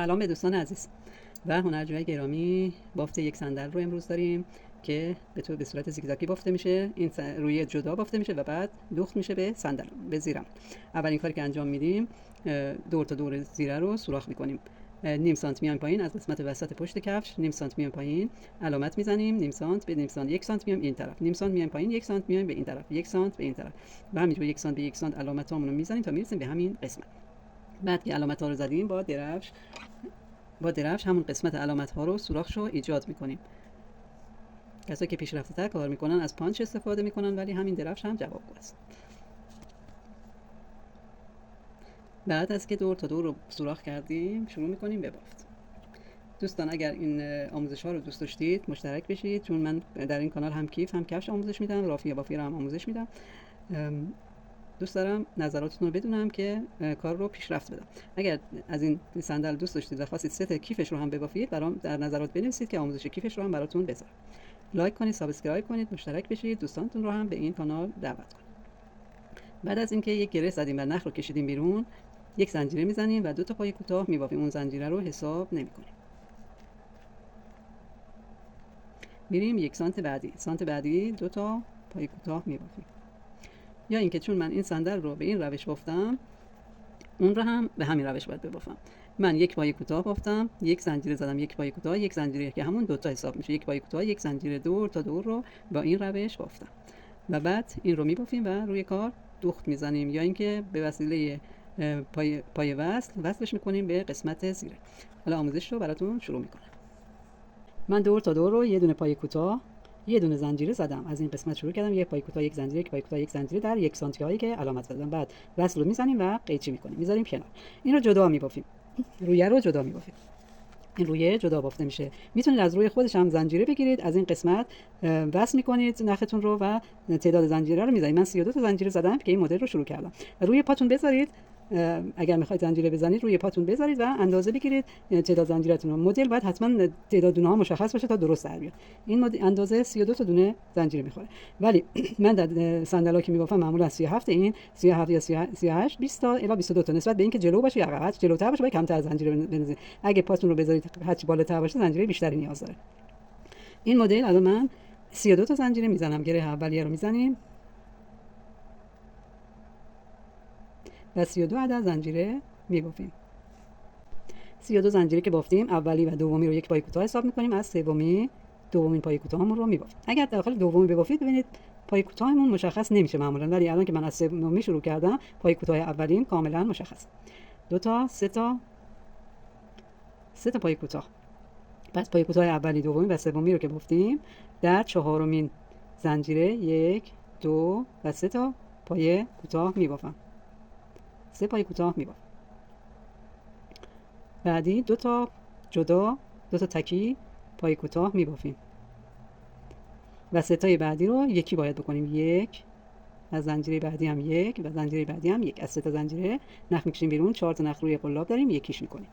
سلام به دوستان عزیز و هنرجویان گرامی. بافت یک صندل رو امروز داریم که به صورت زیگزاگی بافته میشه. این روی جدا بافته میشه و بعد دوخت میشه به صندل، به زیرم. اولین کاری که انجام میدیم دور تا دور زیره رو سوراخ میکنیم. نیم سانت میایم پایین از قسمت وسط پشت کفش، نیم سانت میایم پایین علامت میزنیم، نیم سانت به نیم سانت، یک سانت میایم این طرف، نیم سانت میایم پایین، یک سانت میایم به این طرف، یک سانت به این طرف و همینجوری یک سانت به یک سانت علامتامون رو میزنیم تا میرسیم به همین قسمت. بعد که علامت ها رو زدیم با درفش همون قسمت علامت ها رو سوراخش رو ایجاد میکنیم. کسایی که پیشرفته تر کار میکنن از پانچ استفاده میکنن، ولی همین درفش هم جوابگو است. بعد از که دور تا دور رو سوراخ کردیم شروع میکنیم به بافت. دوستان اگر این آموزش ها رو دوست داشتید مشترک بشید، چون من در این کانال هم کیف هم کفش آموزش میدم، رافی بافی رو هم آموزش میدم. دوست دارم نظراتتون رو بدونم که کار رو پیشرفت بدم. اگر از این صندل دوست داشتید و خواستید ست کیفش رو هم ببافید، برام در نظرات بنویسید که آموزش کیفش رو هم براتون بذارم. لایک کنید، سابسکرایب کنید، مشترک بشید، دوستانتون رو هم به این کانال دعوت کنید. بعد از اینکه یک گره زدیم و نخ رو کشیدیم بیرون، یک زنجیره میزنیم و 2 تا پای کوتاه میبافیم. اون زنجیره رو حساب نمی‌کنیم. میریم یک سانت بعدی 2 تا پای کوتاه میبافیم. یا اینکه چون من این صندل رو به این روش بافتم، اون رو هم به همین روش باید ببافم. من یک پای کوتاه بافتم، یک زنجیره زدم، یک پای کوتاه، یک زنجیره که همون 2 تا حساب میشه، یک پای کوتاه، یک زنجیره دور تا دور رو با این روش بافتم و بعد این رو میبافیم و روی کار دوخت میزنیم. یا اینکه به وسیله پای وصلش میکنیم به قسمت زیره. حالا آموزش رو براتون شروع میکنم. من دور تا دور رو یه دونه پای کوتاه، یه دونه زنجیره زدم. از این قسمت شروع کردم، یک پای کوتاه، یک زنجیره، یک پای کوتاه، یک زنجیره در یک سانتی هایی که علامت زدم. بعد وصل رو میزنیم و قیچی میکنیم، میذاریم کنار. این رو جدا میبافیم، رویه رو جدا میبافیم. این رویه جدا بافته میشه. میتونید از روی خودش هم زنجیره بگیرید، از این قسمت وصل میکنید نختون رو و تعداد زنجیره رو میذارید. من 32 تا زنجیره زدم که این مدل رو شروع کردم. روی پاتون بذارید، اگر میخواید زنجیره بزنید روی پاتون بذارید و اندازه بگیرید تعداد زنجیرتون رو. مدل باید حتما تعداد دونه ها مشخص باشه تا درست در بیاد. این اندازه 32 تا دونه زنجیره میخوره. ولی من در صندلا که میبافم معمولا 37، این 37 یا 38 20 تا الی 22 تا، نسبت به اینکه جلو باشه یا عقب. جلوتر باشه باید کمتر زنجیره بندازید. اگه پاتون رو بذارید هرچی بالاتر باشه زنجیره بیشتری نیاز داره. این مدل الان من 32 تا زنجیره میزنم. گره اولیه رو میزنیم و 32 عدد زنجیره میبافیم. 32 زنجیره که بافتیم، اولی و دومی رو یک پای کوتاه حساب میکنیم، از دومین پای کوتاهمون رو میبافیم. اگر داخل دومی ببافید ببینید پای کوتاهمون مشخص نمیشه معمولا، ولی الان که من از سومی شروع کردم پای کوتاه اولیم کاملا مشخص. 2 تا 3 تا پای کوتاه. پس پای کوتاه اولی، دومی و سومی رو که بافتیم، در چهارمین زنجیره 1 2 و 3 تا پای کوتاه میبافم. 3 پای کوتاه میبافم. بعدی 2 تا جدا، 2 تا تکی پای کوتاه میبافیم و 3 تای بعدی رو یکی باید بکنیم. 1 از زنجیره بعدی هم 1 و زنجیره بعدی هم 1. از 3 تا زنجیره نخ میکشیم بیرون، 4 تا نخ روی قلاب داریم، یکیش میکنیم.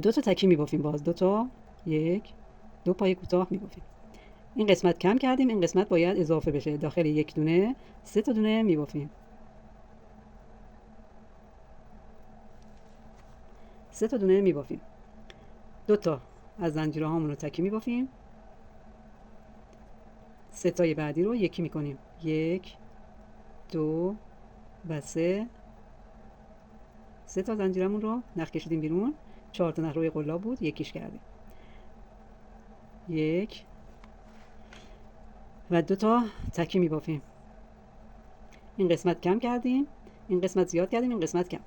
2 تا تکی میبافیم، باز 2 تا 1 2 پای کوتاه میبافیم. این قسمت کم کردیم، این قسمت باید اضافه بشه. داخل یک دونه 3 تا دونه میبافیم. 3 تا دونه میبافیم. 2 تا از زنجیره هامون رو تکی میبافیم. 3 تای بعدی رو یکی میکنیم. 1 2 و 3. 3 تا زنجیرمون رو نخ کشیدیم بیرون، 4 تا نخ روی قلاب بود، یکیش کردیم. 1 و 2 تا تکی میبافیم. این قسمت کم کردیم، این قسمت زیاد کردیم، این قسمت کم،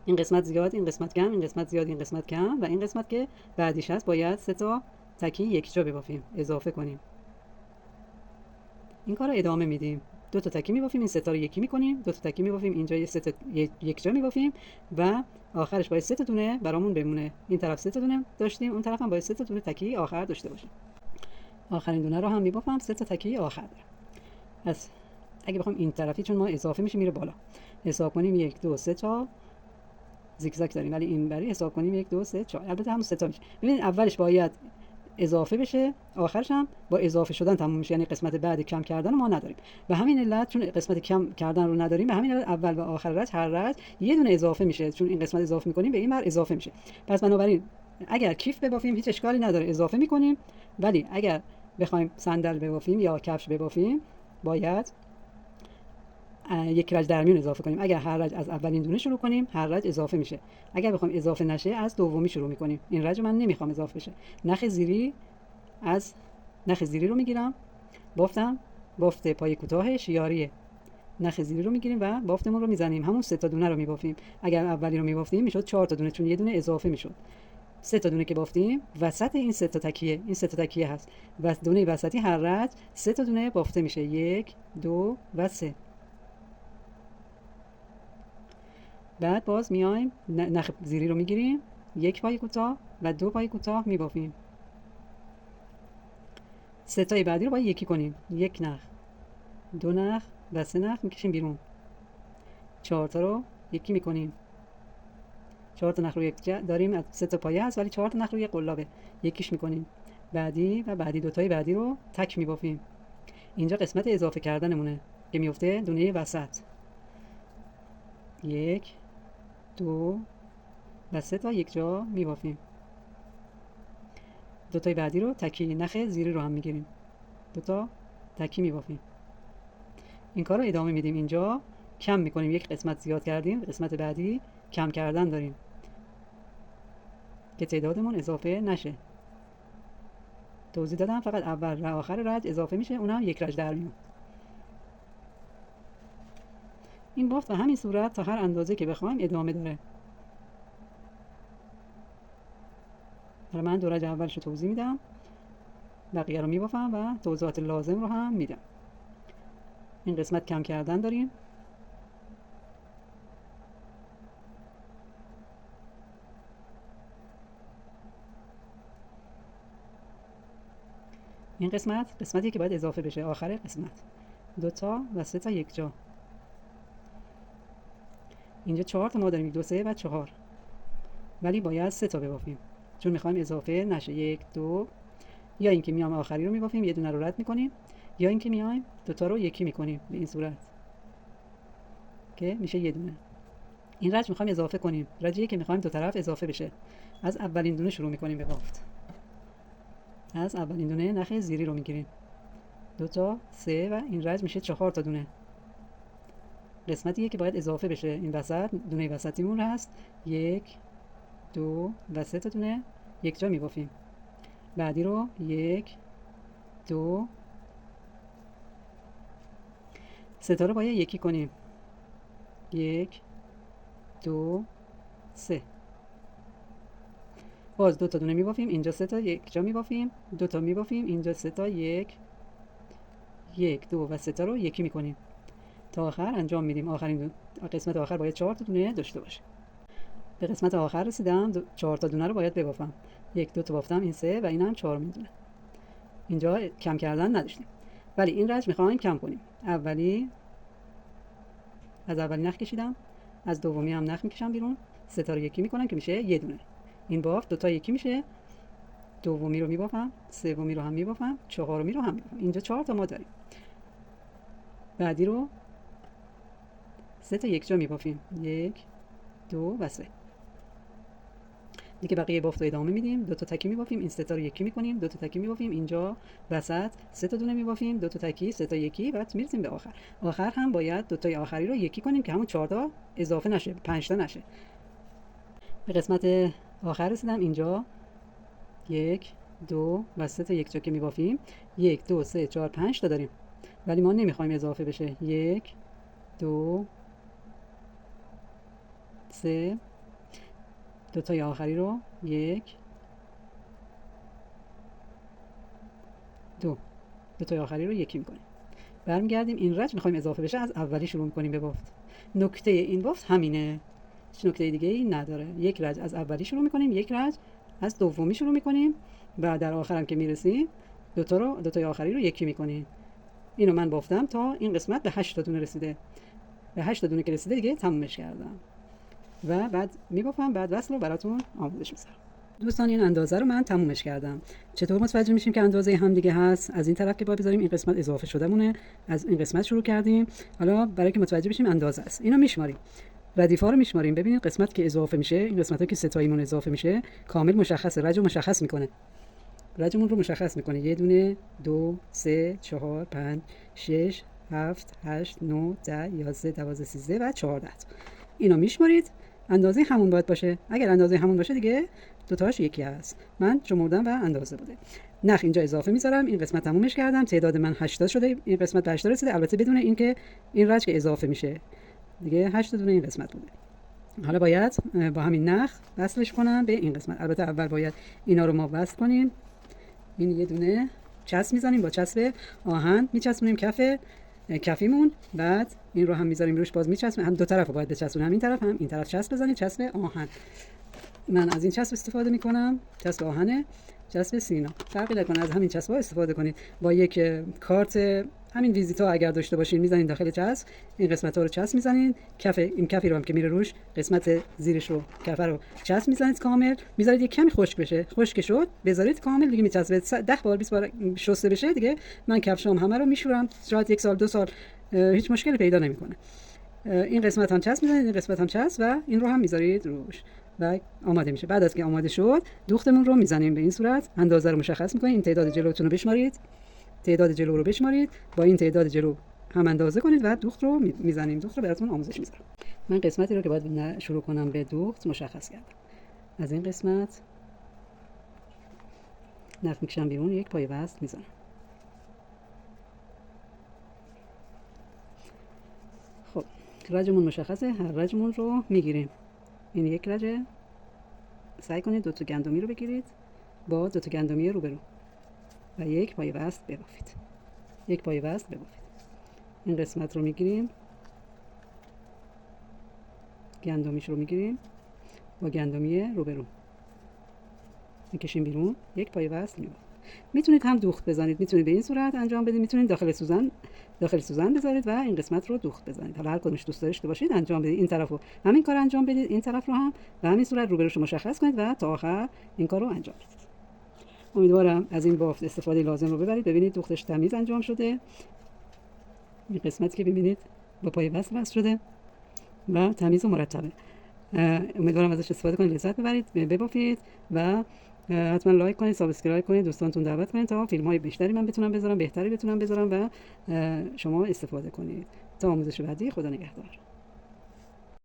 این قسمت زیاد، این قسمت کم، این قسمت زیاد، این قسمت کم و این قسمت که بعدیش هست باید 3 تا تکی یک جا ببافیم، اضافه کنیم. این کار رو ادامه میدیم. 2 تا تکی میبافیم، این 3 تا رو یکی میکنیم، 2 تا تکی میبافیم، اینجا 3 تا یک جا میبافیم و آخرش باید 3 تا دونه برامون بمونه. این طرف 3 تا دونه داشتیم، اون طرف هم باید 3 تا دونه تکی آخر داشته باشیم. آخرین دونه رو هم میبافم، 3 تا تکی آخر داره. پس اگه بخوام این طرفی، چون ما اضافه میشه میره بالا، حساب کنیم 1 2 3 تا زیگزاگ داریم، ولی این بری حساب کنیم 1 2 3 4. البته همون 3 تا میشه. ببینید اولش باید اضافه بشه، آخرش هم با اضافه شدن تموم میشه، یعنی قسمت بعد کم کردن ما نداریم. به همین علت چون قسمت کم کردن رو نداریم، به همین علت اول و آخر رج هر رج یه دونه اضافه میشه، چون این قسمت اضافه میکنیم به این بر اضافه میشه. پس بنابراین اگر کیف ببافیم هیچ اشکالی نداره، اضافه میکنیم. ولی اگر بخوایم صندل ببافیم یا کفش ببافیم باید یک رج در میون اضافه کنیم. اگر هر رج از اولین دونه شروع کنیم هر رج اضافه میشه. اگر بخوایم اضافه نشه از دومی شروع میکنیم. این رج من نمیخوام اضافه بشه. نخ زیری رو میگیرم، بافتم، بافت پای کوتاه شیاریه. نخ زیری رو میگیریم و بافتمون رو میزنیم، همون 3 تا دونه رو میبافیم. اگر اولی رو میبافتیم میشد 4 تا دونه، چون یه دونه اضافه میشد. 3 تا دونه که بافتیم وسط این 3 تا تکیه، این 3 تا تکیه هست و دونه وسطی هر رج 3 تا دونه بافته میشه، 1 2 و 3. بعد باز میایم نخ زیری رو میگیریم، 1 پای کوتاه و 2 پای کوتاه میبافیم. 3 تای بعدی رو باید یکی کنیم، 1 نخ، 2 نخ و 3 نخ میکشیم بیرون. 4 تا رو یکی میکنیم. 4 تا نخ رو یک داریم، از 3 تا پایه هست ولی 4 تا نخ رو یک قلابه، یکیش میکنیم. بعدی و بعدی 2 تای بعدی رو تک میبافیم. اینجا قسمت اضافه کردنمونه که میفته دونه وسط. 1 2 و 3 تا یک جا میبافیم. 2 تای بعدی رو تکی نخ زیری رو هم میگیریم، 2 تا تکی میبافیم. این کار رو ادامه میدیم. اینجا کم میکنیم، یک قسمت زیاد کردیم، قسمت بعدی کم کردن داریم که تعدادمون اضافه نشه. توضیح دادم فقط اول و آخر رج اضافه میشه، اونم یک رج در میون. این بافت به همین صورت تا هر اندازه که بخوایم ادامه داره. حالا من 2 رج اولش رو توضیح میدم، بقیه رو میبافم و توضیحات لازم رو هم میدم. این قسمت کم کردن داریم. این قسمتی که باید اضافه بشه آخر قسمت. 2 تا و 3 تا یک جا. اینجا 4 تا ما داریم، 2 3 و 4، ولی باید 3 تا ببافیم چون میخوایم اضافه نشه. 1 2، یا اینکه میام آخری رو میبافیم، یه دونه رو رد میکنیم، یا اینکه میایم 2 تا رو یکی میکنیم به این صورت که میشه یه دونه. این رج میخوایم اضافه کنیم، رجیه که میخوایم دو طرف اضافه بشه. از اولین دونه شروع میکنیم به بافت. از اولین دونه نخ زیری رو میگیریم، 2 تا 3 و این رج میشه 4 تا دونه. قسمتیه که باید اضافه بشه. این وسط دونه وسطیمون هست، 1 2 و 3 تا دونه یک جا میبافیم. بعدی رو 1 2 3 تا رو باید یکی کنیم، 1 2 3. باز 2 تا دونه میبافیم، اینجا 3 تا یک جا میبافیم، 2 تا میبافیم، اینجا 3 تا 1 2 و 3 تا رو یکی میکنیم تا آخر انجام میدیم. آخرین قسمت آخر باید 4 تا دونه داشته باشه. به قسمت آخر رسیدم، 4 تا دونه رو باید ببافم. 1 2 تا بافتم، این 3 و اینم 4 دونه. اینجا کم کردن نداشتیم، ولی این رج میخوایم کم کنیم. از اولی نخ کشیدم، از دومی هم نخ میکشم بیرون، 3 تا رو یکی میکنم که میشه یه دونه. این بافت 2 تا یکی میشه، دومی رو میبافم، سومی رو هم میبافم، چهارمی رو هم میبافم. اینجا 4 تا ما داریم. بعدی رو 3 تا یک جا میبافیم، 1 2 و 3. دیگه بقیه بافت رو ادامه میدیم. 2 تا تکی میبافیم، این 3 تا رو یکی میکنیم، 2 تا تکی میبافیم، اینجا وسط 3 تا دونه میبافیم، 2 تا تکی، 3 تا یکی، بعد میرسیم به آخر. آخر هم باید 2 تای آخری رو یکی کنیم که همون 4 تا اضافه نشه، 5 تا نشه. به قسمت آخر رسیدم. اینجا 1 2 و 3 تا یک جا که میبافیم، 1 2 3 4 5 تا داریم، ولی ما نمیخوایم اضافه بشه. 1 2 3، 2 تای آخری رو 1 2، 2 تای آخری رو یکی میکنیم. برمیگردیم. این رج میخوایم اضافه بشه، از اولی شروع میکنیم به بافت. نکته این بافت همینه، هیچ نکته دیگه ای نداره. یک رج از اولی شروع میکنیم، یک رج از دومی شروع میکنیم و در آخر هم که میرسیم 2 تای آخری رو یکی میکنیم. اینو من بافتم تا این قسمت به 8 تا دونه رسیده. به 8 تا دونه که رسیده دیگه تمومش کردم و بعد میبافم، بعد وصل رو براتون آموزش میذارم. دوستان این اندازه رو من تمومش کردم. چطور متوجه میشیم که اندازه هم دیگه هست؟ از این طرف که باید بذاریم این قسمت اضافه شده مونه، از این قسمت شروع کردیم. حالا برای که متوجه بشیم اندازه است، اینو میشماریم، ردیفا رو میشماریم. ببینید قسمت که اضافه میشه، این قسمتا که ستاییمون اضافه میشه کامل مشخصه، رج مشخص میکنه، رجمون رو مشخص میکنه. یه دونه، 2 3 4 5 6 7 8 9 10 11 12 13 و 14. اینو میشمارید، اندازه همون باید باشه. اگر اندازه همون باشه دیگه دوتاش یکی هست. من شمردم و اندازه بوده. نخ اینجا اضافه میذارم، این قسمت تمومش کردم، تعداد من 80 شده، این قسمت به 80 رسیده، البته بدون اینکه این رج که اضافه میشه دیگه 8 دونه این قسمت بوده. حالا باید با همین نخ وصلش کنم به این قسمت. البته اول باید اینا رو ما وصل کنیم. این یه دونه چسب میزنیم، با چسب آهن میچسبونیم کف کفیمون، بعد این رو هم میذاریم روش، باز میچسبونیم، هم دو طرف باید بچسبونیم، هم این طرف هم این طرف چسب بزنید، چسب آهن. من از این چسب استفاده میکنم، چسب آهنه، چسب سینا، فرقی نکنه، از همین چسب‌ها استفاده کنید. با یک کارت همین ویزیتا اگر داشته باشین میزنین داخل چسب، این قسمت‌ها رو چسب میزنین، کف این کفی رو هم که میره روش قسمت زیرش رو، کف رو چسب میزنید کامل، میذارید یک کمی خشک بشه، خشک شد بذارید کامل دیگه میچسبه، 10 بار 20 بار شسته بشه دیگه من کفشام همه رو میشورم، شاید 1 سال 2 سال هیچ مشکلی پیدا نمیکنه. این قسمت هم چسب میزنید، این قسمت هم چسب و این رو هم میذارید روش و آماده میشه. بعد از که آماده شد دوختمون رو میزنیم به این صورت، اندازه رو مشخص میکنید، این تعداد جلوتون رو بشمارید، تعداد جلو رو بشمارید، با این تعداد جلو هم اندازه کنید و دوخت رو میزنیم. دوخت رو براتون آموزش میذارم. من قسمتی رو که باید شروع کنم به دوخت مشخص کردم. از این قسمت نخ میکشم بیرون، یک پای وصل میزنم. خب رجمون مشخصه، هر رجمون رو میگیریم. این یک رجه، سعی کنید دو تا گندمی رو بگیرید با دو تا گندمی روبرو و یک پای وصل ببافید، یک پای وصل ببافید. این قسمت رو میگیریم، گندمیش رو میگیریم با گندمی روبرو میکشیم بیرون، یک پای وصل میبافید. میتونید هم دوخت بزنید، میتونید به این صورت انجام بدید، میتونید داخل سوزن بذارید و این قسمت رو دوخت بزنید. حالا هر کدومش دوست داشته باشید انجام بدید. این طرفو همین کار انجام بدید، این طرف رو هم به همین صورت روبروش رو مشخص کنید و تا آخر این کار رو انجام بدید. امیدوارم از این بافت استفاده لازم رو ببرید. ببینید دوختش تمیز انجام شده، این قسمتی که ببینید با پای وصل شده و تمیز و مرتبه. امیدوارم ازش استفاده کنید، لذت ببرید، ببافید و حتما لایک کنید، سابسکرایب کنید، دوستانتون دعوت کنید تا فیلم های بیشتری من بتونم بذارم، بهتری بتونم بذارم و شما استفاده کنید. تا آموزش بعدی، خدا نگهدار.